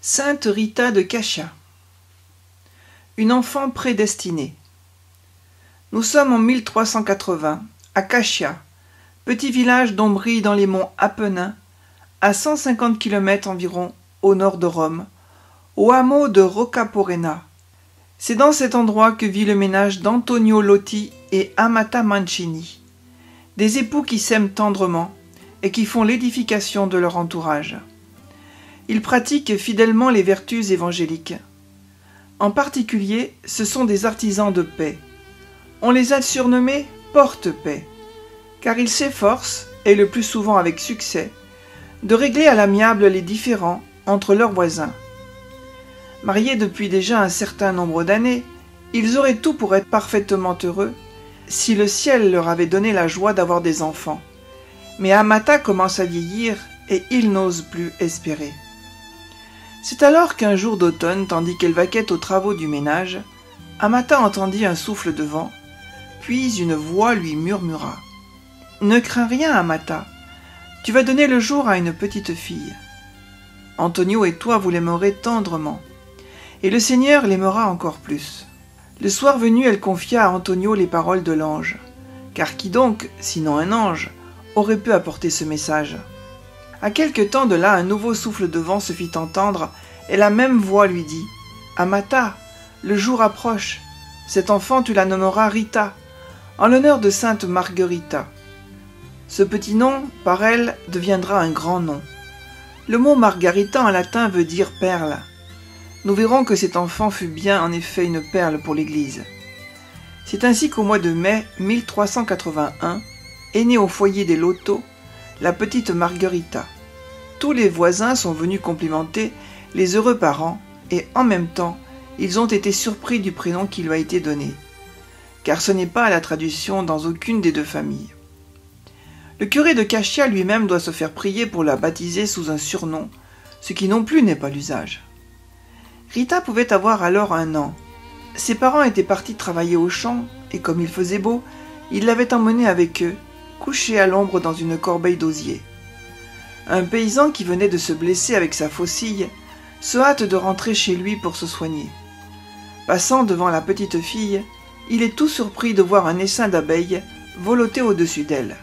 Sainte Rita de Caccia. Une enfant prédestinée. Nous sommes en 1380, à Caccia, petit village dont brille dans les monts Apennins, à 150 km environ au nord de Rome, au hameau de Roccaporena. C'est dans cet endroit que vit le ménage d'Antonio Lotti et Amata Mancini, des époux qui s'aiment tendrement et qui font l'édification de leur entourage. Ils pratiquent fidèlement les vertus évangéliques. En particulier, ce sont des artisans de paix. On les a surnommés porte-paix, car ils s'efforcent, et le plus souvent avec succès, de régler à l'amiable les différends entre leurs voisins. Mariés depuis déjà un certain nombre d'années, ils auraient tout pour être parfaitement heureux si le ciel leur avait donné la joie d'avoir des enfants. Mais Amata commence à vieillir et il n'ose plus espérer. C'est alors qu'un jour d'automne, tandis qu'elle vaquait aux travaux du ménage, Amata entendit un souffle de vent, puis une voix lui murmura « Ne crains rien, Amata, tu vas donner le jour à une petite fille. Antonio et toi, vous l'aimerez tendrement, et le Seigneur l'aimera encore plus. » Le soir venu, elle confia à Antonio les paroles de l'ange, car qui donc, sinon un ange, aurait pu apporter ce message? À quelque temps de là, un nouveau souffle de vent se fit entendre, et la même voix lui dit « Amata, le jour approche. Cet enfant, tu la nommeras Rita, en l'honneur de sainte Marguerita. Ce petit nom, par elle, deviendra un grand nom. Le mot Margarita en latin veut dire perle. Nous verrons que cet enfant fut bien en effet une perle pour l'Église. C'est ainsi qu'au mois de mai 1381, est née au foyer des Lotto, la petite Marguerita. Tous les voisins sont venus complimenter les heureux parents et en même temps, ils ont été surpris du prénom qui lui a été donné, car ce n'est pas à la tradition dans aucune des deux familles. Le curé de Caccia lui-même doit se faire prier pour la baptiser sous un surnom, ce qui non plus n'est pas l'usage. Rita pouvait avoir alors 1 an. Ses parents étaient partis travailler au champ et comme il faisait beau, ils l'avaient emmenée avec eux, couchée à l'ombre dans une corbeille d'osier. Un paysan qui venait de se blesser avec sa faucille se hâte de rentrer chez lui pour se soigner. Passant devant la petite fille, il est tout surpris de voir un essaim d'abeilles voloter au-dessus d'elle.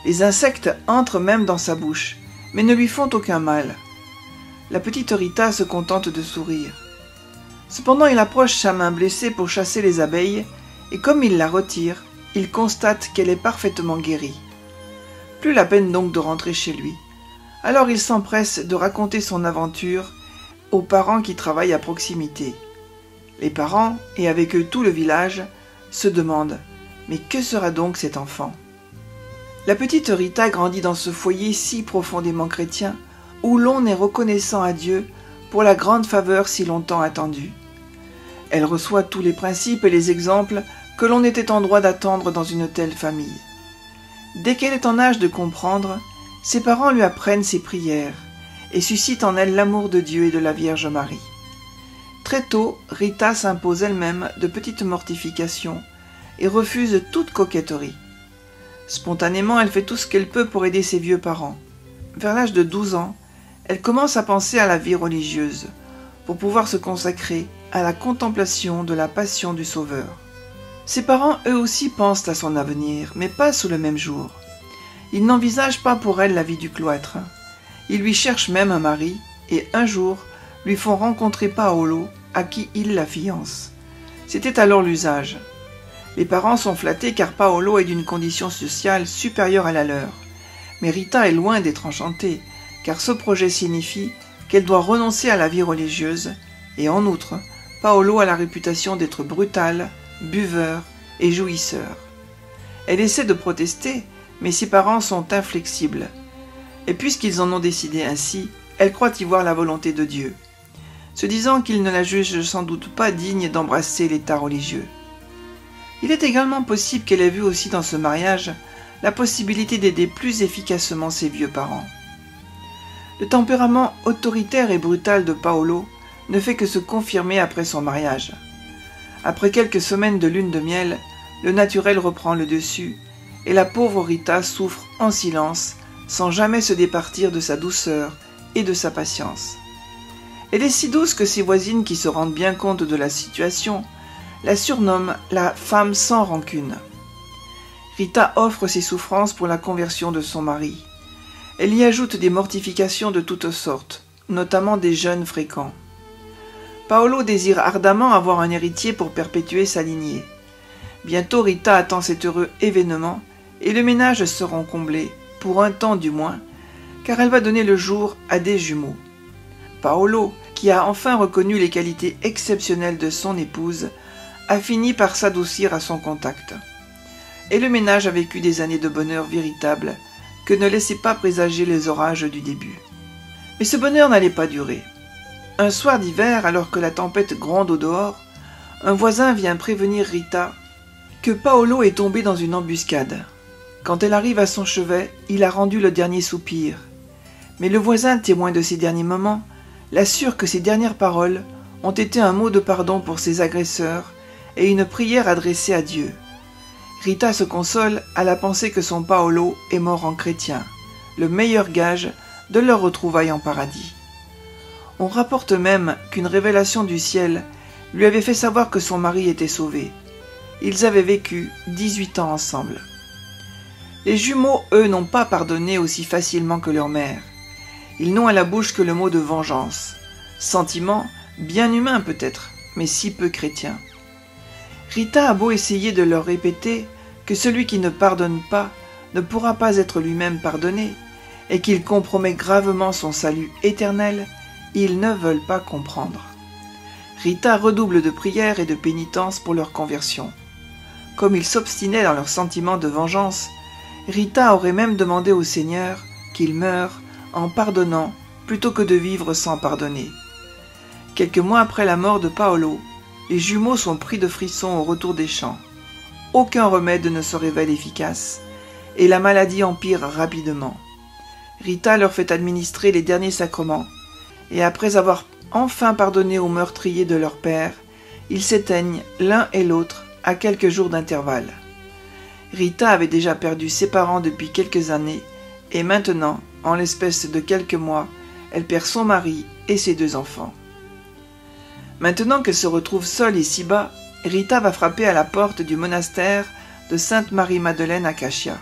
Les insectes entrent même dans sa bouche, mais ne lui font aucun mal. La petite Rita se contente de sourire. Cependant, il approche sa main blessée pour chasser les abeilles, et comme il la retire, il constate qu'elle est parfaitement guérie. Plus la peine donc de rentrer chez lui. Alors il s'empresse de raconter son aventure aux parents qui travaillent à proximité. Les parents, et avec eux tout le village, se demandent « Mais que sera donc cet enfant ?» La petite Rita grandit dans ce foyer si profondément chrétien, où l'on est reconnaissant à Dieu pour la grande faveur si longtemps attendue. Elle reçoit tous les principes et les exemples que l'on était en droit d'attendre dans une telle famille. Dès qu'elle est en âge de comprendre, ses parents lui apprennent ses prières et suscitent en elle l'amour de Dieu et de la Vierge Marie. Très tôt, Rita s'impose elle-même de petites mortifications et refuse toute coquetterie. Spontanément, elle fait tout ce qu'elle peut pour aider ses vieux parents. Vers l'âge de 12 ans, elle commence à penser à la vie religieuse pour pouvoir se consacrer à la contemplation de la passion du Sauveur. Ses parents, eux aussi, pensent à son avenir, mais pas sous le même jour. Ils n'envisagent pas pour elle la vie du cloître. Ils lui cherchent même un mari, et un jour, lui font rencontrer Paolo, à qui ils la fiancent. C'était alors l'usage. Les parents sont flattés car Paolo est d'une condition sociale supérieure à la leur. Mais Rita est loin d'être enchantée, car ce projet signifie qu'elle doit renoncer à la vie religieuse, et en outre, Paolo a la réputation d'être brutal, buveur et jouisseur. Elle essaie de protester, mais ses parents sont inflexibles. Et puisqu'ils en ont décidé ainsi, elle croit y voir la volonté de Dieu, se disant qu'il ne la juge sans doute pas digne d'embrasser l'état religieux. Il est également possible qu'elle ait vu aussi dans ce mariage la possibilité d'aider plus efficacement ses vieux parents. Le tempérament autoritaire et brutal de Paolo ne fait que se confirmer après son mariage. Après quelques semaines de lune de miel, le naturel reprend le dessus et la pauvre Rita souffre en silence sans jamais se départir de sa douceur et de sa patience. Elle est si douce que ses voisines, qui se rendent bien compte de la situation, la surnomment la femme sans rancune. Rita offre ses souffrances pour la conversion de son mari. Elle y ajoute des mortifications de toutes sortes, notamment des jeûnes fréquents. Paolo désire ardemment avoir un héritier pour perpétuer sa lignée. Bientôt Rita attend cet heureux événement et le ménage sera comblé, pour un temps du moins, car elle va donner le jour à des jumeaux. Paolo, qui a enfin reconnu les qualités exceptionnelles de son épouse, a fini par s'adoucir à son contact. Et le ménage a vécu des années de bonheur véritable que ne laissaient pas présager les orages du début. Mais ce bonheur n'allait pas durer. Un soir d'hiver, alors que la tempête gronde au dehors, un voisin vient prévenir Rita que Paolo est tombé dans une embuscade. Quand elle arrive à son chevet, il a rendu le dernier soupir. Mais le voisin, témoin de ses derniers moments, l'assure que ses dernières paroles ont été un mot de pardon pour ses agresseurs et une prière adressée à Dieu. Rita se console à la pensée que son Paolo est mort en chrétien, le meilleur gage de leur retrouvaille en paradis. On rapporte même qu'une révélation du ciel lui avait fait savoir que son mari était sauvé. Ils avaient vécu 18 ans ensemble. Les jumeaux, eux, n'ont pas pardonné aussi facilement que leur mère. Ils n'ont à la bouche que le mot de vengeance. Sentiment bien humain peut-être, mais si peu chrétien. Rita a beau essayer de leur répéter que celui qui ne pardonne pas ne pourra pas être lui-même pardonné, et qu'il compromet gravement son salut éternel, ils ne veulent pas comprendre. Rita redouble de prières et de pénitence pour leur conversion. Comme ils s'obstinaient dans leur sentiment de vengeance, Rita aurait même demandé au Seigneur qu'il meure en pardonnant plutôt que de vivre sans pardonner. Quelques mois après la mort de Paolo, les jumeaux sont pris de frissons au retour des champs. Aucun remède ne se révèle efficace et la maladie empire rapidement. Rita leur fait administrer les derniers sacrements et après avoir enfin pardonné aux meurtriers de leur père, ils s'éteignent l'un et l'autre à quelques jours d'intervalle. Rita avait déjà perdu ses parents depuis quelques années et maintenant, en l'espèce de quelques mois, elle perd son mari et ses 2 enfants. Maintenant qu'elle se retrouve seule et si bas, Rita va frapper à la porte du monastère de Sainte-Marie-Madeleine à Caccia.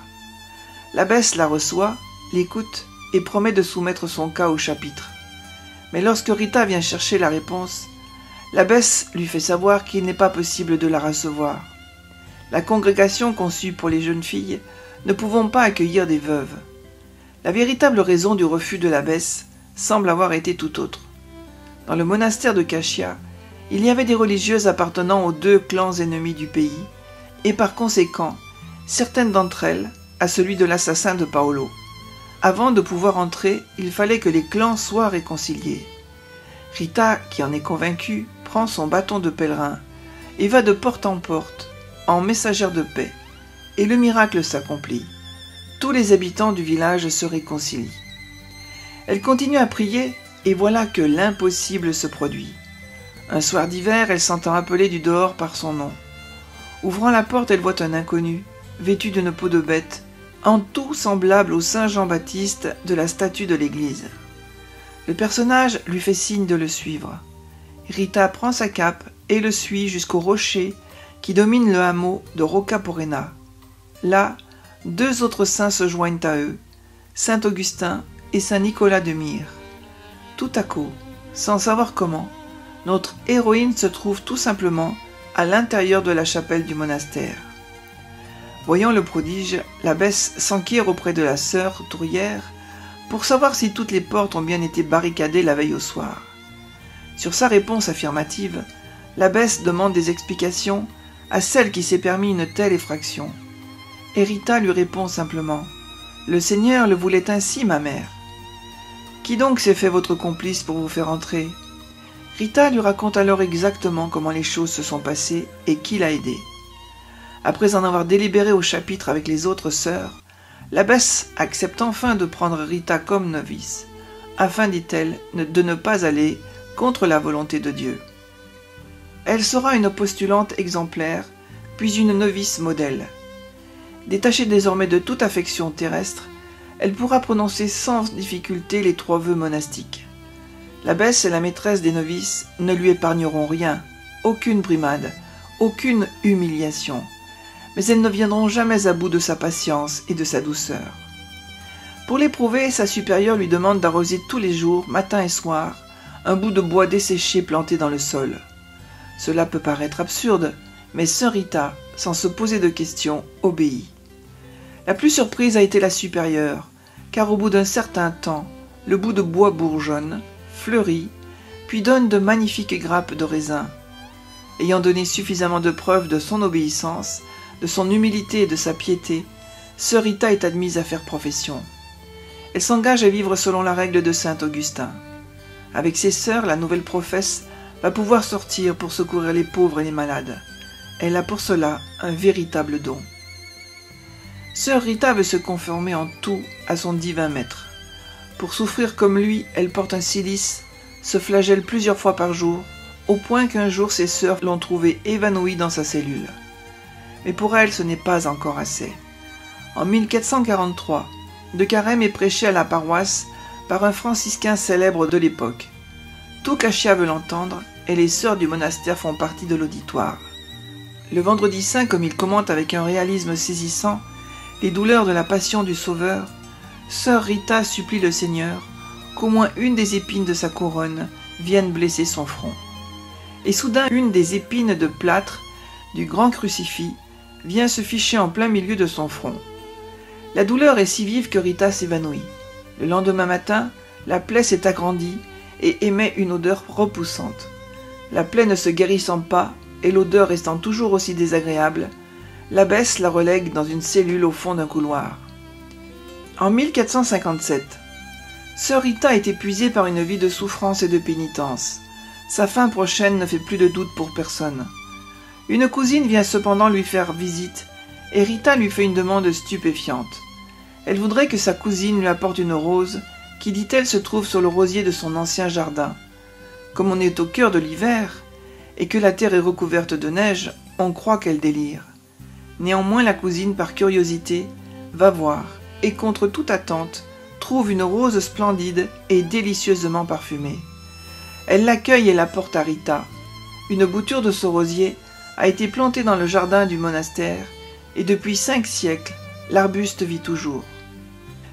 L'abbesse la reçoit, l'écoute et promet de soumettre son cas au chapitre. Mais lorsque Rita vient chercher la réponse, l'abbesse lui fait savoir qu'il n'est pas possible de la recevoir. La congrégation conçue pour les jeunes filles ne pouvant pas accueillir des veuves. La véritable raison du refus de l'abbesse semble avoir été tout autre. Dans le monastère de Caccia, il y avait des religieuses appartenant aux 2 clans ennemis du pays, et par conséquent, certaines d'entre elles à celui de l'assassin de Paolo. Avant de pouvoir entrer, il fallait que les clans soient réconciliés. Rita, qui en est convaincue, prend son bâton de pèlerin et va de porte en porte, en messagère de paix, et le miracle s'accomplit. Tous les habitants du village se réconcilient. Elle continue à prier, et voilà que l'impossible se produit. Un soir d'hiver, elle s'entend appeler du dehors par son nom. Ouvrant la porte, elle voit un inconnu, vêtu d'une peau de bête, en tout semblable au Saint Jean-Baptiste de la statue de l'église. Le personnage lui fait signe de le suivre. Rita prend sa cape et le suit jusqu'au rocher qui domine le hameau de Rocca Porena. Là, 2 autres saints se joignent à eux, Saint Augustin et Saint Nicolas de Myre. Tout à coup, sans savoir comment, notre héroïne se trouve tout simplement à l'intérieur de la chapelle du monastère. Voyant le prodige, l'abbesse s'enquiert auprès de la sœur tourière pour savoir si toutes les portes ont bien été barricadées la veille au soir. Sur sa réponse affirmative, l'abbesse demande des explications à celle qui s'est permis une telle effraction. Et Rita lui répond simplement « Le Seigneur le voulait ainsi, ma mère. » « Qui donc s'est fait votre complice pour vous faire entrer ?» Rita lui raconte alors exactement comment les choses se sont passées et qui l'a aidée. Après en avoir délibéré au chapitre avec les autres sœurs, l'abbesse accepte enfin de prendre Rita comme novice, afin, dit-elle, de ne pas aller contre la volonté de Dieu. Elle sera une postulante exemplaire, puis une novice modèle. Détachée désormais de toute affection terrestre, elle pourra prononcer sans difficulté les 3 vœux monastiques. L'abbesse et la maîtresse des novices ne lui épargneront rien, aucune brimade, aucune humiliation. Mais elles ne viendront jamais à bout de sa patience et de sa douceur. Pour l'éprouver, sa supérieure lui demande d'arroser tous les jours, matin et soir, un bout de bois desséché planté dans le sol. Cela peut paraître absurde, mais sœur Rita, sans se poser de questions, obéit. La plus surprise a été la supérieure, car au bout d'un certain temps, le bout de bois bourgeonne, fleurit, puis donne de magnifiques grappes de raisin. Ayant donné suffisamment de preuves de son obéissance, de son humilité et de sa piété, sœur Rita est admise à faire profession. Elle s'engage à vivre selon la règle de saint Augustin. Avec ses sœurs, la nouvelle professe va pouvoir sortir pour secourir les pauvres et les malades. Elle a pour cela un véritable don. Sœur Rita veut se conformer en tout à son divin maître. Pour souffrir comme lui, elle porte un cilice, se flagelle plusieurs fois par jour, au point qu'un jour ses sœurs l'ont trouvée évanouie dans sa cellule. Mais pour elle, ce n'est pas encore assez. En 1443, de Carême est prêché à la paroisse par un franciscain célèbre de l'époque. Tout Cachia veut l'entendre et les sœurs du monastère font partie de l'auditoire. Le vendredi saint, comme il commente avec un réalisme saisissant les douleurs de la passion du Sauveur, sœur Rita supplie le Seigneur qu'au moins une des épines de sa couronne vienne blesser son front. Et soudain, une des épines de plâtre du grand crucifix vient se ficher en plein milieu de son front. La douleur est si vive que Rita s'évanouit. Le lendemain matin, la plaie s'est agrandie et émet une odeur repoussante. La plaie ne se guérissant pas et l'odeur restant toujours aussi désagréable, l'abbesse la relègue dans une cellule au fond d'un couloir. En 1457, sœur Rita est épuisée par une vie de souffrance et de pénitence. Sa fin prochaine ne fait plus de doute pour personne. Une cousine vient cependant lui faire visite et Rita lui fait une demande stupéfiante. Elle voudrait que sa cousine lui apporte une rose qui, dit-elle, se trouve sur le rosier de son ancien jardin. Comme on est au cœur de l'hiver et que la terre est recouverte de neige, on croit qu'elle délire. Néanmoins, la cousine, par curiosité, va voir et, contre toute attente, trouve une rose splendide et délicieusement parfumée. Elle l'accueille et la porte à Rita. Une bouture de ce rosier a été plantée dans le jardin du monastère et depuis 5 siècles, l'arbuste vit toujours.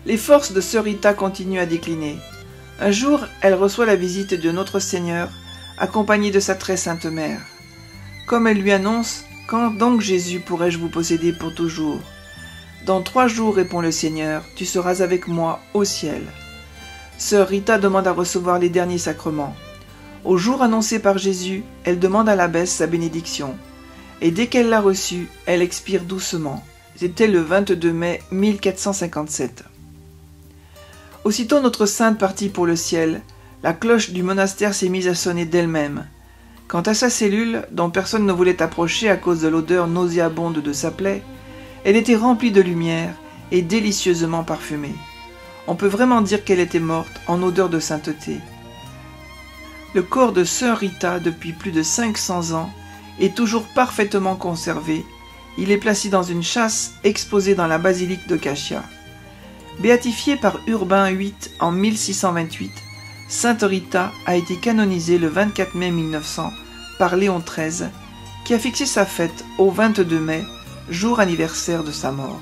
Les forces de sœur Rita continuent à décliner. Un jour, elle reçoit la visite de Notre Seigneur, accompagnée de sa très sainte mère. Comme elle lui annonce, « Quand donc, Jésus, pourrai-je vous posséder pour toujours ?» « Dans 3 jours, répond le Seigneur, tu seras avec moi au ciel. » Sœur Rita demande à recevoir les derniers sacrements. Au jour annoncé par Jésus, elle demande à l'abbesse sa bénédiction. Et dès qu'elle l'a reçue, elle expire doucement. C'était le 22 mai 1457. Aussitôt notre sainte partie pour le ciel, la cloche du monastère s'est mise à sonner d'elle-même. Quant à sa cellule, dont personne ne voulait approcher à cause de l'odeur nauséabonde de sa plaie, elle était remplie de lumière et délicieusement parfumée. On peut vraiment dire qu'elle était morte en odeur de sainteté. Le corps de sœur Rita, depuis plus de 500 ans, est toujours parfaitement conservé. Il est placé dans une châsse exposée dans la basilique de Cachia. Béatifiée par Urbain VIII en 1628, Sainte Rita a été canonisée le 24 mai 1900 par Léon XIII, qui a fixé sa fête au 22 mai, jour anniversaire de sa mort.